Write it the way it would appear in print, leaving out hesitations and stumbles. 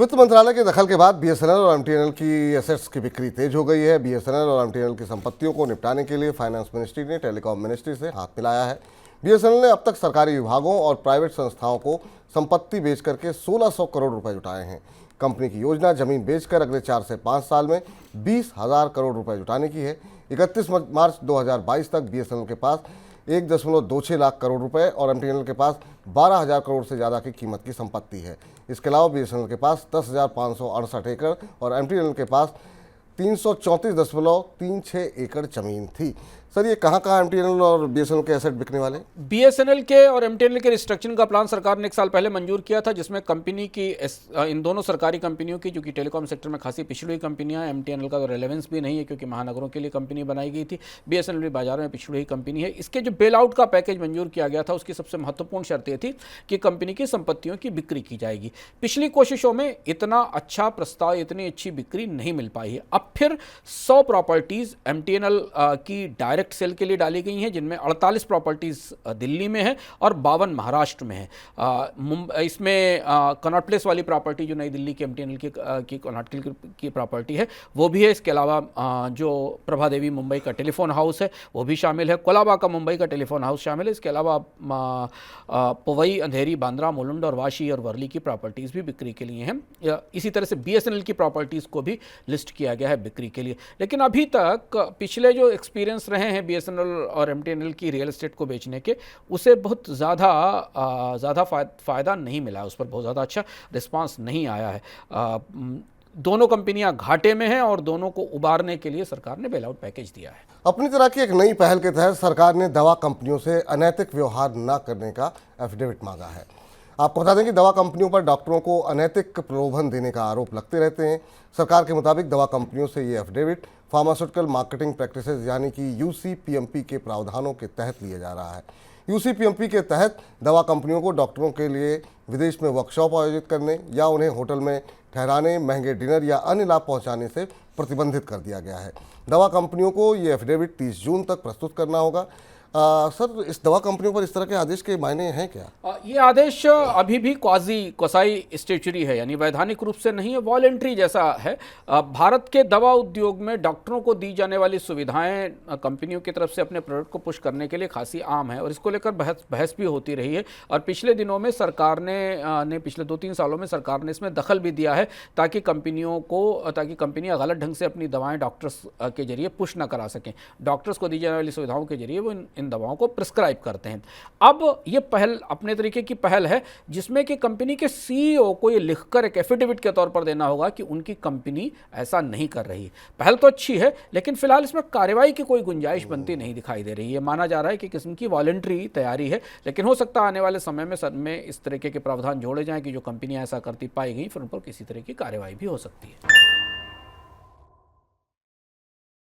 वित्त मंत्रालय के दखल के बाद बीएसएनएल और एमटीएनएल की एसेट्स की बिक्री तेज हो गई है। बीएसएनएल और एमटीएनएल की संपत्तियों को निपटाने के लिए फाइनेंस मिनिस्ट्री ने टेलीकॉम मिनिस्ट्री से हाथ मिलाया है। बीएसएनएल ने अब तक सरकारी विभागों और प्राइवेट संस्थाओं को संपत्ति बेच करके 1600 करोड़ रुपए जुटाए हैं। कंपनी की योजना जमीन बेचकर अगले 4 से 5 साल में 20,000 करोड़ रुपए जुटाने की है। 31 मार्च 2022 तक बीएसएनएल के पास 1.26 लाख करोड़ रुपए और एमटीएनएल के पास 12,000 करोड़ से ज़्यादा की कीमत की संपत्ति है। इसके अलावा बीएसएनएल के पास 10,568 एकड़ और एमटीएनएल के पास 334.36 एकड़ जमीन थी। सर, ये कहाँ एमटीएनएल और बीएसएनएल के एसेट बिकने वाले? बीएसएनएल के और एमटीएनएल के रिस्ट्रक्चरिंग का प्लान सरकार ने 1 साल पहले मंजूर किया था, जिसमें कंपनी की इन दोनों सरकारी कंपनियों की, जो कि टेलीकॉम सेक्टर में खासी पिछड़ी हुई कंपनियां हैं, एमटीएनएल का तो रेलेवेंस भी नहीं है क्योंकि महानगरों के लिए कंपनी बनाई गई थी, बीएसएनएल भी बाजार में पिछड़ी हुई कंपनी है। इसके जो बेल आउट का पैकेज मंजूर किया गया था, उसकी सबसे महत्वपूर्ण शर्त यह थी कि कंपनी की संपत्तियों की बिक्री की जाएगी। पिछली कोशिशों में इतना अच्छा प्रस्ताव, इतनी अच्छी बिक्री नहीं मिल पाई है। अब फिर 100 प्रॉपर्टीज एमटीएनएल की डायरेक्ट सेल के लिए डाली गई हैं, जिनमें 48 प्रॉपर्टीज दिल्ली में है और 52 महाराष्ट्र में है। इसमें कनॉट प्लेस वाली प्रॉपर्टी जो नई दिल्ली की एमटीएनएल की कनॉट की प्रॉपर्टी है वो भी है। इसके अलावा जो प्रभा देवी मुंबई का टेलीफोन हाउस है वो भी शामिल है। कोलाबा का मुंबई का टेलीफोन हाउस शामिल है। इसके अलावा पवई, अंधेरी, बांद्रा, मुलुंड और वाशी और वर्ली की प्रॉपर्टीज़ भी बिक्री के लिए हैं। इसी तरह से बीएसएनएल की प्रॉपर्टीज़ को भी लिस्ट किया गया है बिक्री के लिए। लेकिन अभी तक पिछले जो एक्सपीरियंस रहे हैं बीएसएनएल और एमटीएनएल की रियल एस्टेट को बेचने के, उसे बहुत ज़्यादा फ़ायदा नहीं मिला, उस पर बहुत ज़्यादा अच्छा रिस्पांस नहीं आया है। दोनों कंपनियां घाटे में हैं और दोनों को उबारने के लिए सरकार ने बेल आउट पैकेज दिया है। अपनी तरह की एक नई पहल के तहत सरकार ने दवा कंपनियों से अनैतिक व्यवहार न करने का एफिडेविट मांगा है। आपको बता दें कि दवा कंपनियों पर डॉक्टरों को अनैतिक प्रलोभन देने का आरोप लगते रहते हैं। सरकार के मुताबिक दवा कंपनियों से ये एफिडेविट फार्मास्यूटिकल मार्केटिंग प्रैक्टिसेस यानी कि यूसीपीएमपी के प्रावधानों के तहत लिया जा रहा है। यूसीपीएमपी के तहत दवा कंपनियों को डॉक्टरों के लिए विदेश में वर्कशॉप आयोजित करने या उन्हें होटल में ठहराने, महंगे डिनर या अन्य लाभ पहुंचाने से प्रतिबंधित कर दिया गया है। दवा कंपनियों को ये एफिडेविट 30 जून तक प्रस्तुत करना होगा। सर, इस दवा कंपनियों पर इस तरह के आदेश के मायने हैं क्या? ये आदेश अभी भी क्वासी स्टेचुरी है, यानी वैधानिक रूप से नहीं है, वॉलेंट्री जैसा है। भारत के दवा उद्योग में डॉक्टरों को दी जाने वाली सुविधाएं कंपनियों की तरफ से अपने प्रोडक्ट को पुश करने के लिए खासी आम है और इसको लेकर बहस भी होती रही है। और पिछले दिनों में सरकार ने पिछले 2-3 सालों में सरकार ने इसमें दखल भी दिया है ताकि कंपनियां गलत ढंग से अपनी दवाएं डॉक्टर्स के जरिए पुश ना करा सकें। डॉक्टर्स को दी जाने वाली सुविधाओं के जरिए वो इन दवाओं को प्रिस्क्राइब करते हैं। अब ये पहल अपने तरीके की पहल है जिसमें कि कंपनी के सीईओ को ये लिखकर एक एफिडेविट के तौर पर देना होगा कि उनकी कंपनी ऐसा नहीं कर रही। पहल तो अच्छी है लेकिन फिलहाल इसमें कार्रवाई की कोई गुंजाइश बनती नहीं दिखाई दे रही है। माना जा रहा है कि किस्म की वॉलंटरी तैयारी है, लेकिन हो सकता है आने वाले समय में इस तरीके के प्रावधान जोड़े जाएं कि जो कंपनियां ऐसा करती पाई गई फिर उन पर किसी तरह की कार्रवाई भी हो सकती है।